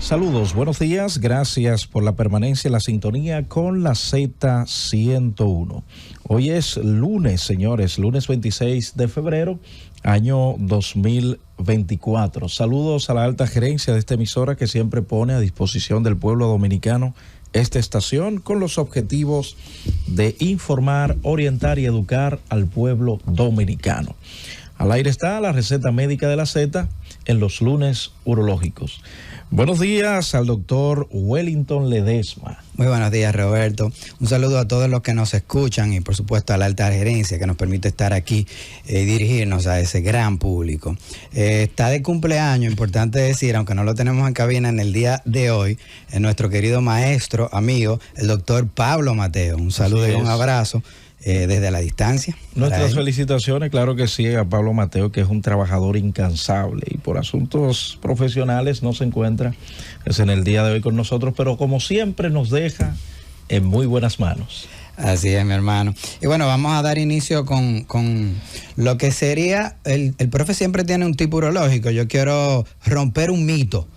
Saludos, buenos días, gracias por la permanencia en la sintonía con la Z101. Hoy es lunes, señores, lunes 26 de febrero, año 2024. Saludos a la alta gerencia de esta emisora que siempre pone a disposición del pueblo dominicano esta estación con los objetivos de informar, orientar y educar al pueblo dominicano. Al aire está la receta médica de la Z en los lunes urológicos. Buenos días al doctor Wellington Ledesma. Muy buenos días, Roberto. Un saludo a todos los que nos escuchan y por supuesto a la alta gerencia que nos permite estar aquí y dirigirnos a ese gran público. Está de cumpleaños, importante decir, aunque no lo tenemos en cabina en el día de hoy, nuestro querido maestro, amigo, el doctor Pablo Mateo. Un saludo y un abrazo. Desde la distancia. Nuestras felicitaciones, claro que sí, a Pablo Mateo, que es un trabajador incansable y por asuntos profesionales no se encuentra en el día de hoy con nosotros, pero como siempre nos deja en muy buenas manos. Así es, mi hermano. Y bueno, vamos a dar inicio con lo que sería, el profe siempre tiene un tipo urológico. Yo quiero romper un mito.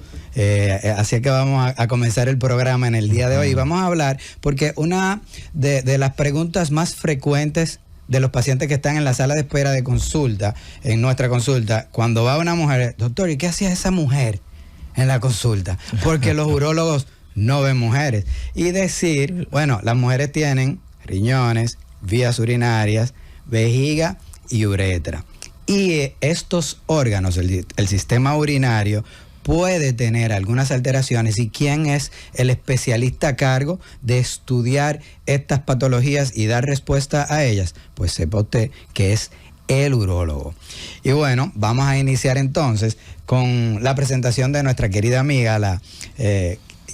Así que vamos a comenzar el programa en el día de hoy y vamos a hablar porque una de las preguntas más frecuentes de los pacientes que están en la sala de espera de consulta, en nuestra consulta, cuando va una mujer, doctor, ¿y qué hacía esa mujer en la consulta? Porque los urólogos no ven mujeres. Y decir, bueno, las mujeres tienen riñones, vías urinarias, vejiga y uretra. Y estos órganos, el sistema urinario, puede tener algunas alteraciones. ¿Y quién es el especialista a cargo de estudiar estas patologías y dar respuesta a ellas? Pues sepa usted que es el urólogo. Y bueno, vamos a iniciar entonces con la presentación de nuestra querida amiga, la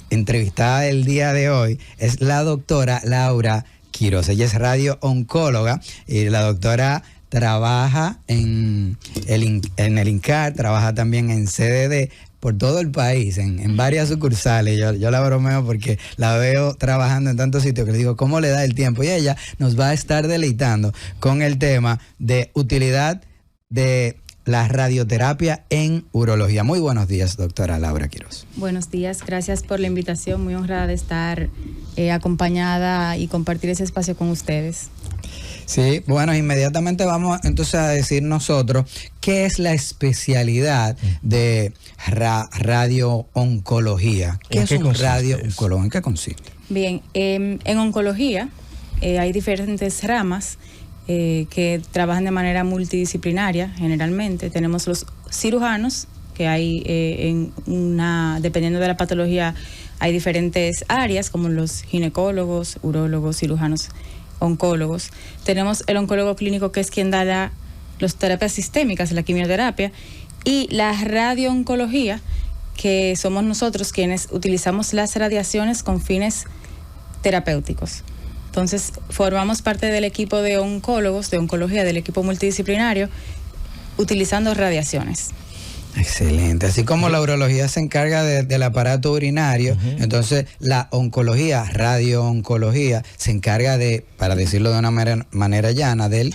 entrevistada del día de hoy, es la doctora Laura Quiroz. Ella es radio-oncóloga y la doctora trabaja en el INCAR, trabaja también en CDD, por todo el país, en varias sucursales. Yo la bromeo porque la veo trabajando en tantos sitios que le digo, ¿cómo le da el tiempo? Y ella nos va a estar deleitando con el tema de utilidad de la radioterapia en urología. Muy buenos días, doctora Laura Quiroz. Buenos días, gracias por la invitación. Muy honrada de estar acompañada y compartir ese espacio con ustedes. Sí, bueno, inmediatamente vamos entonces a decir nosotros qué es la especialidad de radio-oncología. ¿Qué es un radio-oncólogo? ¿En qué consiste? Bien, en oncología hay diferentes ramas que trabajan de manera multidisciplinaria. Generalmente tenemos los cirujanos, que hay dependiendo de la patología, hay diferentes áreas como los ginecólogos, urólogos, cirujanos, oncólogos. Tenemos el oncólogo clínico, que es quien da las terapias sistémicas, la quimioterapia, y la radiooncología, que somos nosotros quienes utilizamos las radiaciones con fines terapéuticos. Entonces, formamos parte del equipo de oncólogos, de oncología, del equipo multidisciplinario, utilizando radiaciones. Excelente. Así como la urología se encarga del aparato urinario, entonces la oncología, radiooncología, se encarga de, para decirlo de una manera llana, del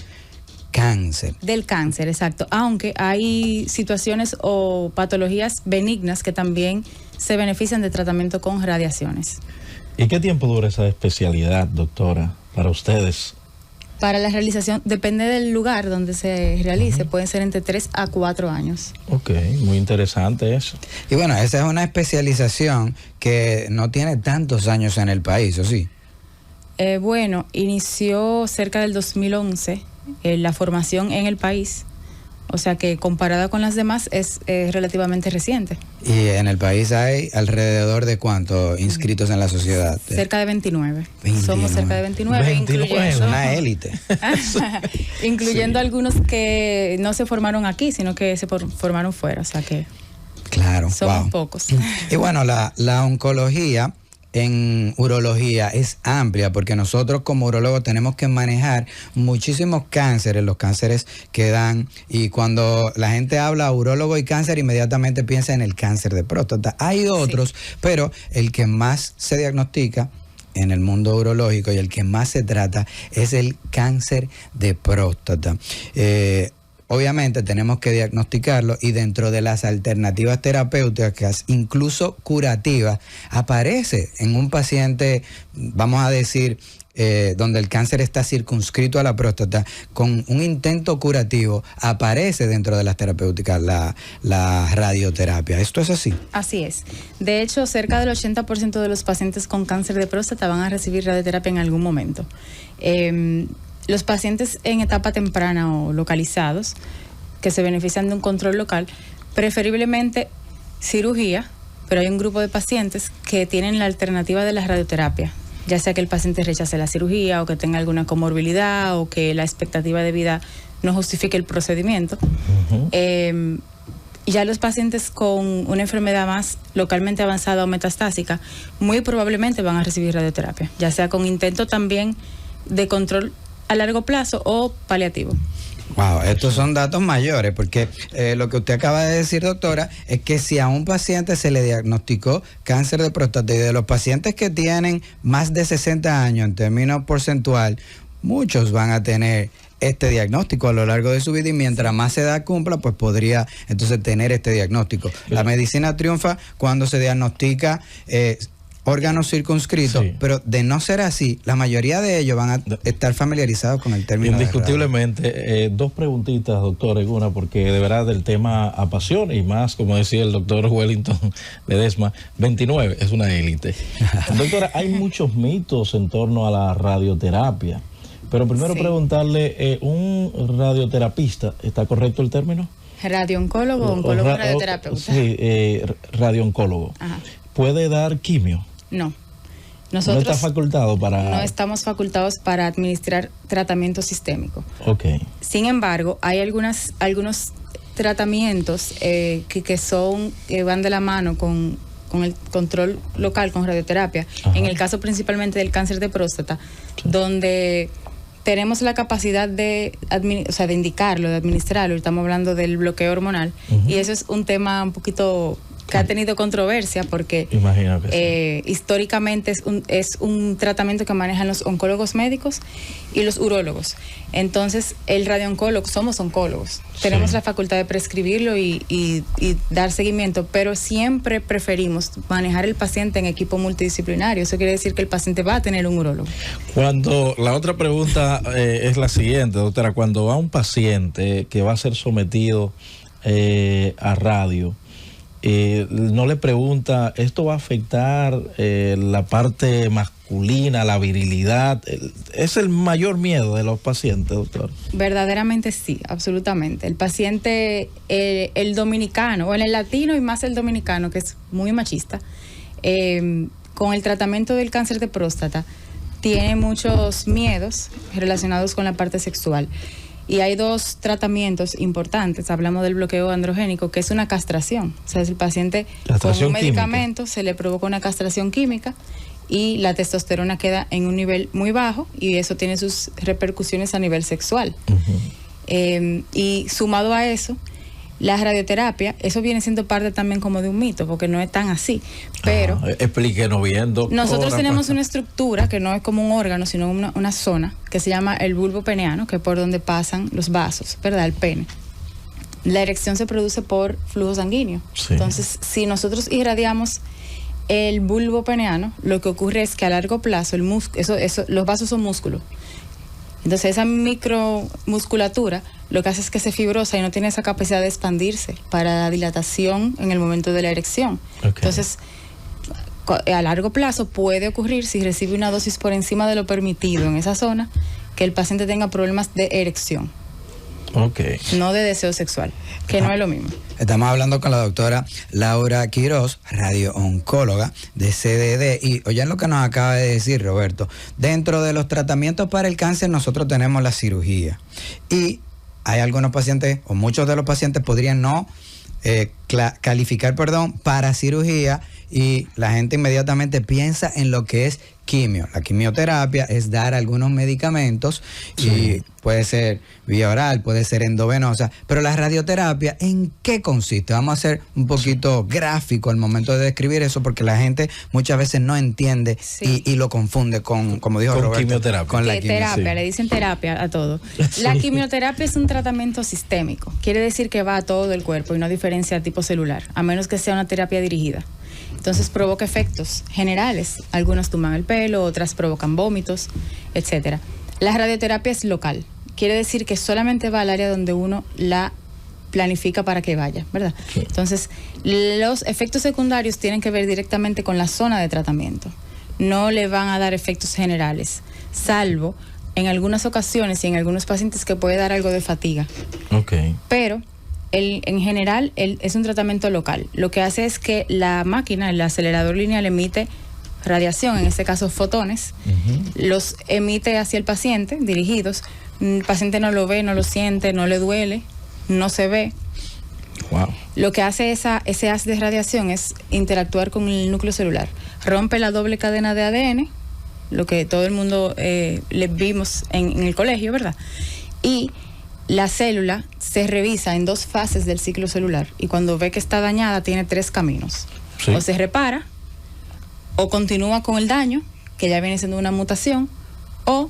cáncer. Del cáncer, exacto. Aunque hay situaciones o patologías benignas que también se benefician de tratamiento con radiaciones. ¿Y qué tiempo dura esa especialidad, doctora, para ustedes? Para la realización, depende del lugar donde se realice, pueden ser entre 3 a 4 años. Ok, muy interesante eso. Y bueno, esa es una especialización que no tiene tantos años en el país, ¿o sí? Bueno, inició cerca del 2011 la formación en el país, o sea que comparada con las demás es relativamente reciente. ¿Y en el país hay alrededor de cuántos inscritos en la sociedad? Cerca de 29. Somos cerca de 29. Incluyendo una élite. Incluyendo algunos que no se formaron aquí, sino que se formaron fuera, o sea que claro, somos pocos. Y bueno, la oncología en urología es amplia porque nosotros como urólogos tenemos que manejar muchísimos cánceres, los cánceres que dan, y cuando la gente habla urólogo y cáncer inmediatamente piensa en el cáncer de próstata. Hay otros, pero el que más se diagnostica en el mundo urológico y el que más se trata es el cáncer de próstata. obviamente tenemos que diagnosticarlo, y dentro de las alternativas terapéuticas, incluso curativas, aparece en un paciente, vamos a decir, donde el cáncer está circunscrito a la próstata, con un intento curativo, aparece dentro de las terapéuticas la radioterapia. ¿Esto es así? Así es. De hecho, cerca del 80% de los pacientes con cáncer de próstata van a recibir radioterapia en algún momento. Los pacientes en etapa temprana o localizados, que se benefician de un control local, preferiblemente cirugía, pero hay un grupo de pacientes que tienen la alternativa de la radioterapia, ya sea que el paciente rechace la cirugía o que tenga alguna comorbilidad o que la expectativa de vida no justifique el procedimiento. Ya los pacientes con una enfermedad más localmente avanzada o metastásica muy probablemente van a recibir radioterapia, ya sea con intento también de control a largo plazo o paliativo. Wow, estos son datos mayores, porque lo que usted acaba de decir, doctora, es que si a un paciente se le diagnosticó cáncer de próstata, y de los pacientes que tienen más de 60 años en términos porcentual, muchos van a tener este diagnóstico a lo largo de su vida, y mientras más edad cumpla, pues podría entonces tener este diagnóstico. La medicina triunfa cuando se diagnostica órganos circunscritos, sí, pero de no ser así, la mayoría de ellos van a estar familiarizados con el término. Indiscutiblemente. Dos preguntitas, doctor, en una, porque de verdad el tema apasiona, y más, como decía el doctor Wellington Ledesma, 29 es una élite. Doctora, hay muchos mitos en torno a la radioterapia, pero primero preguntarle, un radioterapista, ¿está correcto el término? Radiooncólogo, oncólogo, radioterapeuta. Sí, radiooncólogo. Ajá. ¿Puede dar quimio? No. Nosotros no está facultado para... No estamos facultados para administrar tratamiento sistémico. Ok. Sin embargo, hay algunos tratamientos que van de la mano con el control local, con radioterapia. Ajá. En el caso principalmente del cáncer de próstata, sí, donde tenemos la capacidad de indicarlo, de administrarlo. Estamos hablando del bloqueo hormonal. Y eso es un tema un poquito que ha tenido controversia, porque históricamente es un tratamiento que manejan los oncólogos médicos y los urólogos. Entonces, el radiooncólogo, somos oncólogos, tenemos la facultad de prescribirlo y dar seguimiento, pero siempre preferimos manejar el paciente en equipo multidisciplinario. Eso quiere decir que el paciente va a tener un urólogo. La otra pregunta es la siguiente, doctora. Cuando va un paciente que va a ser sometido a radio, no le pregunta, ¿esto va a afectar la parte masculina, la virilidad? ¿Es el mayor miedo de los pacientes, doctor? Verdaderamente sí, absolutamente. El paciente, el dominicano, o el latino y más el dominicano, que es muy machista, con el tratamiento del cáncer de próstata, tiene muchos miedos relacionados con la parte sexual. Y hay dos tratamientos importantes. Hablamos del bloqueo androgénico, que es una castración. O sea, el paciente con un medicamento se le provoca una castración química y la testosterona queda en un nivel muy bajo, y eso tiene sus repercusiones a nivel sexual. Y sumado a eso, la radioterapia, eso viene siendo parte también como de un mito, porque no es tan así. Pero explíquenos bien, doctor. Nosotros tenemos una estructura que no es como un órgano, sino una zona que se llama el bulbo peneano, que es por donde pasan los vasos, ¿verdad? El pene. La erección se produce por flujo sanguíneo. Sí. Entonces, si nosotros irradiamos el bulbo peneano, lo que ocurre es que a largo plazo los vasos son músculos. Entonces, esa micromusculatura lo que hace es que se fibrosa y no tiene esa capacidad de expandirse para la dilatación en el momento de la erección. Okay. Entonces, a largo plazo puede ocurrir, si recibe una dosis por encima de lo permitido en esa zona, que el paciente tenga problemas de erección. Okay. No de deseo sexual, que no es lo mismo. Estamos hablando con la doctora Laura Quiroz, radiooncóloga de CDD, y oigan lo que nos acaba de decir Roberto. Dentro de los tratamientos para el cáncer nosotros tenemos la cirugía, y hay algunos pacientes, o muchos de los pacientes podrían no calificar para cirugía, y la gente inmediatamente piensa en lo que es quimio. La quimioterapia es dar algunos medicamentos, y puede ser vía oral, puede ser endovenosa, pero la radioterapia, ¿en qué consiste? Vamos a ser un poquito gráfico al momento de describir eso, porque la gente muchas veces no entiende y lo confunde con, como dijo Roberto, quimioterapia. con la terapia, le dicen terapia a todo. La quimioterapia es un tratamiento sistémico, quiere decir que va a todo el cuerpo y no diferencia tipo celular, a menos que sea una terapia dirigida. Entonces provoca efectos generales. Algunos tumban el pelo, otras provocan vómitos, etcétera. La radioterapia es local. Quiere decir que solamente va al área donde uno la planifica para que vaya, ¿verdad? Sí. Entonces, los efectos secundarios tienen que ver directamente con la zona de tratamiento. No le van a dar efectos generales, salvo en algunas ocasiones y en algunos pacientes que puede dar algo de fatiga. Okay. Pero en general es un tratamiento local. Lo que hace es que la máquina, el acelerador lineal, emite radiación, en este caso fotones, los emite hacia el paciente, dirigidos. El paciente no lo ve, no lo siente, no le duele, no se ve. Wow. Lo que hace ese haz de radiación es interactuar con el núcleo celular. Rompe la doble cadena de ADN, lo que todo el mundo le vimos en el colegio, ¿verdad? Y la célula se revisa en 2 fases del ciclo celular, y cuando ve que está dañada tiene 3 caminos. Sí. O se repara, o continúa con el daño, que ya viene siendo una mutación, o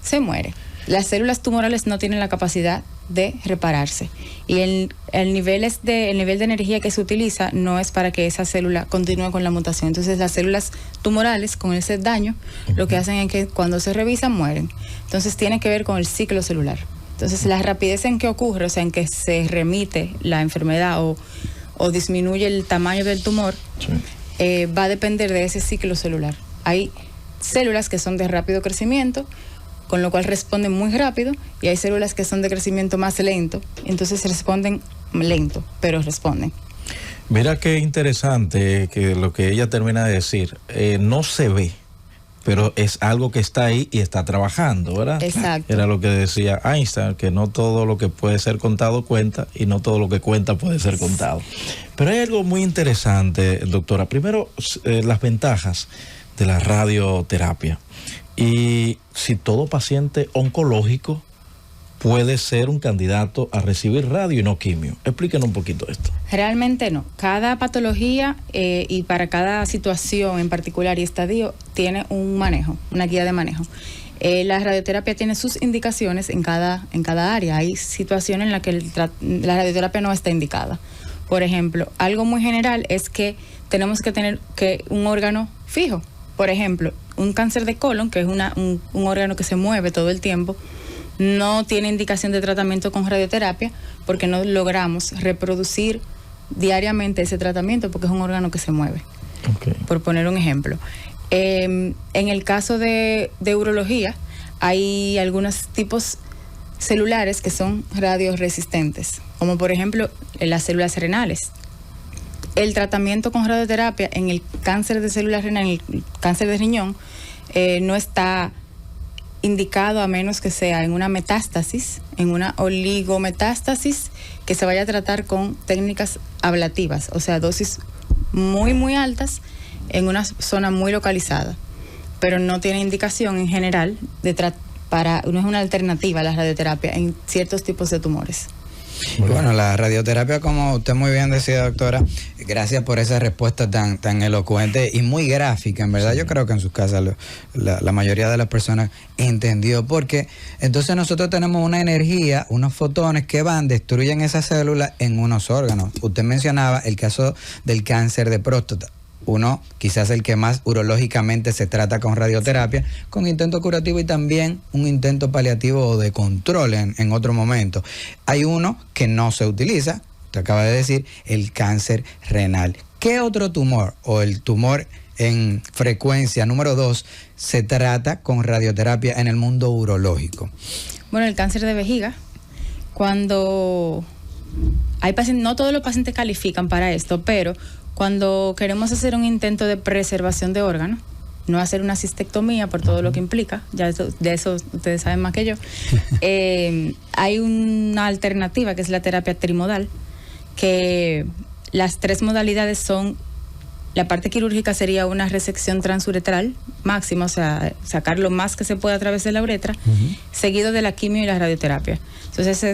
se muere. Las células tumorales no tienen la capacidad de repararse, y el nivel de energía que se utiliza no es para que esa célula continúe con la mutación. Entonces las células tumorales con ese daño lo que hacen es que cuando se revisan mueren. Entonces tiene que ver con el ciclo celular. Entonces la rapidez en que ocurre, o sea, en que se remite la enfermedad o disminuye el tamaño del tumor, va a depender de ese ciclo celular. Hay células que son de rápido crecimiento, con lo cual responden muy rápido, y hay células que son de crecimiento más lento, entonces responden lento, pero responden. Mira qué interesante que lo que ella termina de decir, no se ve, pero es algo que está ahí y está trabajando, ¿verdad? Exacto. Era lo que decía Einstein, que no todo lo que puede ser contado cuenta, y no todo lo que cuenta puede ser contado. Pero hay algo muy interesante, doctora. Primero, las ventajas de la radioterapia. Y si todo paciente oncológico puede ser un candidato a recibir radio y no quimio. Explíquenos un poquito esto. Realmente no. Cada patología y para cada situación en particular y estadio tiene un manejo, una guía de manejo. La radioterapia tiene sus indicaciones en cada área. Hay situaciones en las que la radioterapia no está indicada. Por ejemplo, algo muy general es que tenemos que tener un órgano fijo. Por ejemplo, un cáncer de colon, que es un órgano que se mueve todo el tiempo, no tiene indicación de tratamiento con radioterapia porque no logramos reproducir diariamente ese tratamiento porque es un órgano que se mueve. Okay. Por poner un ejemplo. En el caso de urología, hay algunos tipos celulares que son radioresistentes, como por ejemplo las células renales. El tratamiento con radioterapia en el cáncer de células renales, en el cáncer de riñón, no está indicado a menos que sea en una metástasis, en una oligometástasis, que se vaya a tratar con técnicas ablativas, o sea, dosis muy, muy altas en una zona muy localizada, pero no tiene indicación en general no es una alternativa a la radioterapia en ciertos tipos de tumores. Bueno, la radioterapia, como usted muy bien decía, doctora, gracias por esa respuesta tan elocuente y muy gráfica, en verdad. Yo creo que en sus casas la mayoría de las personas entendió, porque entonces nosotros tenemos una energía, unos fotones que destruyen esas células en unos órganos. Usted mencionaba el caso del cáncer de próstata. Uno, quizás el que más urológicamente se trata con radioterapia, con intento curativo y también un intento paliativo o de control en otro momento. Hay uno que no se utiliza, usted acaba de decir, el cáncer renal. ¿Qué otro tumor o el tumor en frecuencia número 2 se trata con radioterapia en el mundo urológico? Bueno, el cáncer de vejiga, cuando hay pacientes, no todos los pacientes califican para esto, pero cuando queremos hacer un intento de preservación de órganos, no hacer una cistectomía por todo lo que implica, ya de eso ustedes saben más que yo, hay una alternativa que es la terapia trimodal, que Las 3 modalidades son, la parte quirúrgica sería una resección transuretral máxima, o sea, sacar lo más que se pueda a través de la uretra, seguido de la quimio y la radioterapia. Entonces se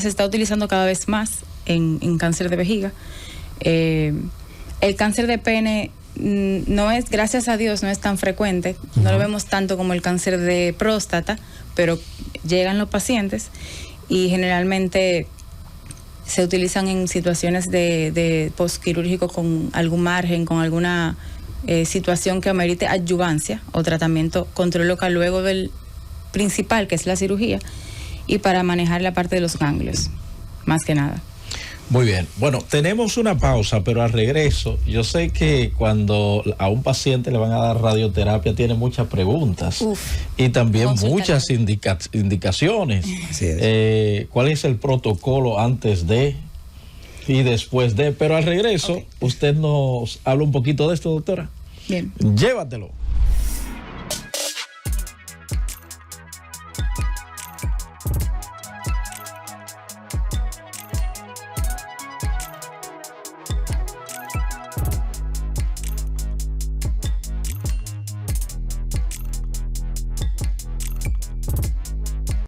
está utilizando cada vez más en cáncer de vejiga. El cáncer de pene no es, gracias a Dios, no es tan frecuente, no lo vemos tanto como el cáncer de próstata, pero llegan los pacientes y generalmente se utilizan en situaciones de postquirúrgico con algún margen, con alguna situación que amerite adyuvancia o tratamiento control local luego del principal, que es la cirugía, y para manejar la parte de los ganglios, más que nada. Muy bien. Bueno, tenemos una pausa, pero al regreso, yo sé que cuando a un paciente le van a dar radioterapia tiene muchas preguntas y también muchas indicaciones. Así es. ¿Cuál es el protocolo antes de y después de? Pero al regreso, usted nos habla un poquito de esto, doctora. Bien. Llévatelo.